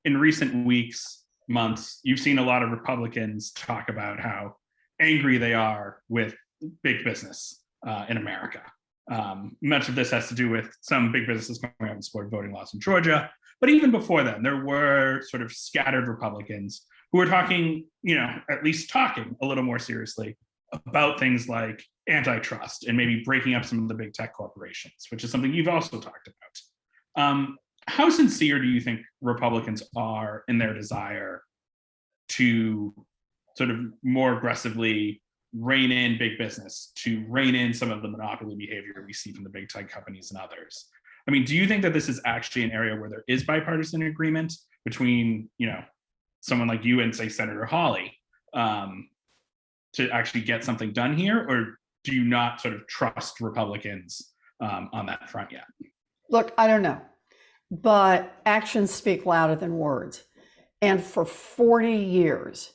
in recent weeks, months, you've seen a lot of Republicans talk about how angry they are with big business in America. Much of this has to do with some big businesses going out and supporting voting laws in Georgia. But even before then, there were sort of scattered Republicans who were talking, at least talking a little more seriously about things like antitrust and maybe breaking up some of the big tech corporations, which is something you've also talked about. How sincere do you think Republicans are in their desire to sort of more aggressively rein in big business, to rein in some of the monopoly behavior we see from the big tech companies and others? I mean, do you think that this is actually an area where there is bipartisan agreement between, someone like you and, say, Senator Hawley, to actually get something done here? Or do you not sort of trust Republicans on that front yet? Look, I don't know, but actions speak louder than words. And for 40 years,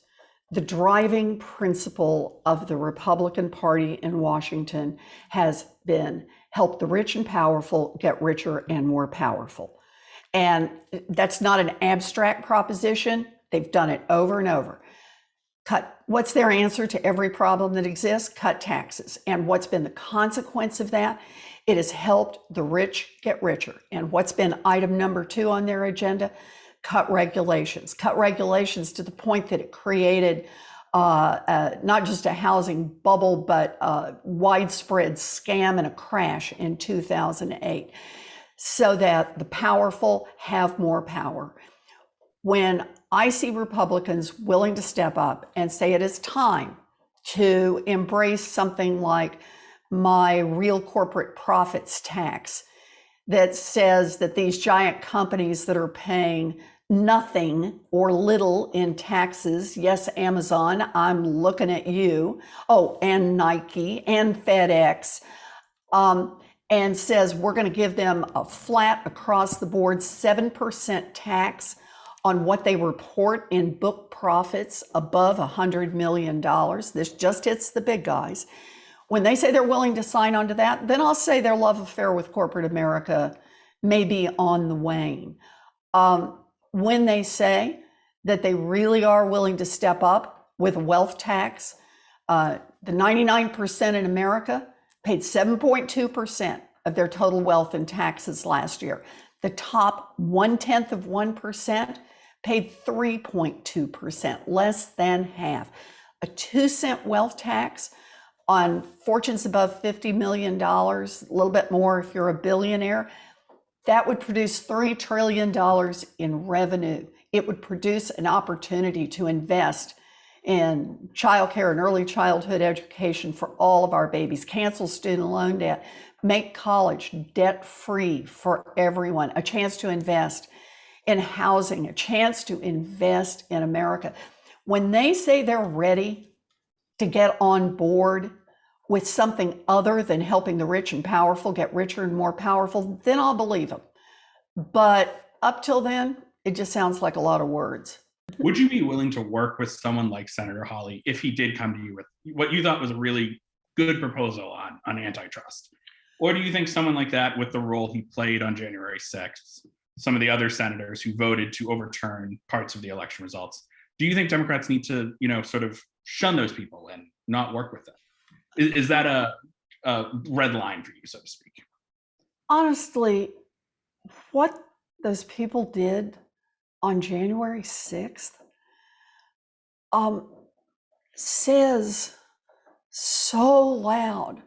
the driving principle of the Republican Party in Washington has been help the rich and powerful get richer and more powerful. And that's not an abstract proposition. They've done it over and over. What's their answer to every problem that exists? Cut taxes. And what's been the consequence of that? It has helped the rich get richer. And what's been item number 2 on their agenda? Cut regulations to the point that it created not just a housing bubble, but a widespread scam and a crash in 2008, so that the powerful have more power. When I see Republicans willing to step up and say it is time to embrace something like my real corporate profits tax that says that these giant companies that are paying nothing or little in taxes, yes, Amazon, I'm looking at you, and Nike and FedEx, and says we're going to give them a flat across the board 7% tax on what they report in book profits above $100 million. This just hits the big guys. When they say they're willing to sign on to that, then I'll say their love affair with corporate America may be on the wane. When they say that they really are willing to step up with a wealth tax, the 99% in America paid 7.2% of their total wealth in taxes last year. The top 0.1% paid 3.2%, less than half. A 2-cent wealth tax on fortunes above $50 million, a little bit more if you're a billionaire, that would produce $3 trillion in revenue. It would produce an opportunity to invest in childcare and early childhood education for all of our babies, cancel student loan debt, make college debt-free for everyone, a chance to invest in housing, a chance to invest in America. When they say they're ready to get on board with something other than helping the rich and powerful get richer and more powerful, then I'll believe them. But up till then, it just sounds like a lot of words. Would you be willing to work with someone like Senator Hawley if he did come to you with what you thought was a really good proposal on antitrust? Or do you think someone like that, with the role he played on January 6th, some of the other senators who voted to overturn parts of the election results, do you think Democrats need to, sort of shun those people and not work with them? Is that a red line for you, so to speak? Honestly, what those people did on January 6th says so loud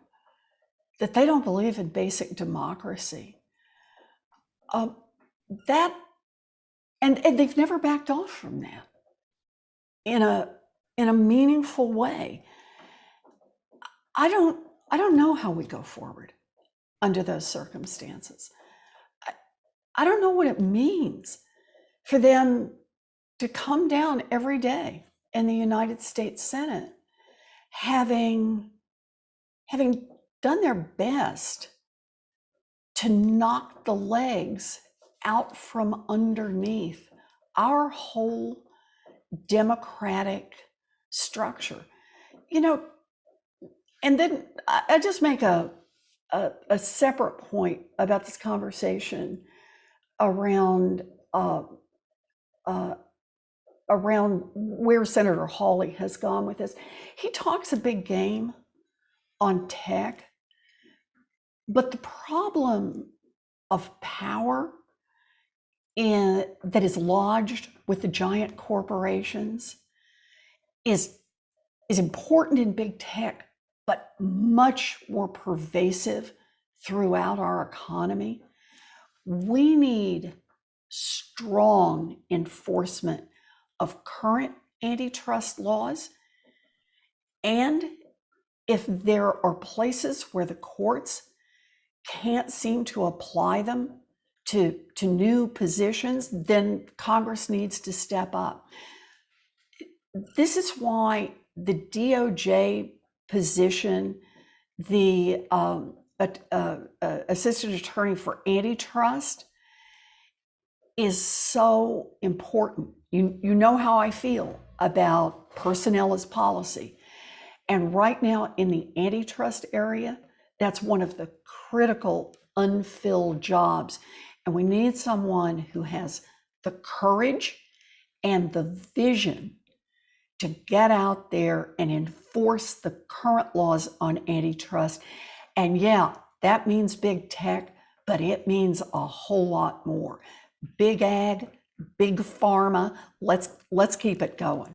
that they don't believe in basic democracy. And they've never backed off from that in a meaningful way. I don't know how we go forward under those circumstances. I don't know what it means for them to come down every day in the United States Senate, having done their best to knock the legs out from underneath our whole democratic structure. And then I just make a separate point about this conversation around around where Senator Hawley has gone with this. He talks a big game on tech, but the problem of power that is lodged with the giant corporations is important in big tech, but much more pervasive throughout our economy. We need strong enforcement of current antitrust laws. And if there are places where the courts can't seem to apply them to new positions, then Congress needs to step up. This is why the DOJ position, the Assistant Attorney for Antitrust, is so important. You know how I feel about personnel as policy. And right now in the antitrust area, that's one of the critical unfilled jobs. And we need someone who has the courage and the vision to get out there and enforce the current laws on antitrust. And yeah, that means big tech, but it means a whole lot more. Big ag, big pharma, let's keep it going.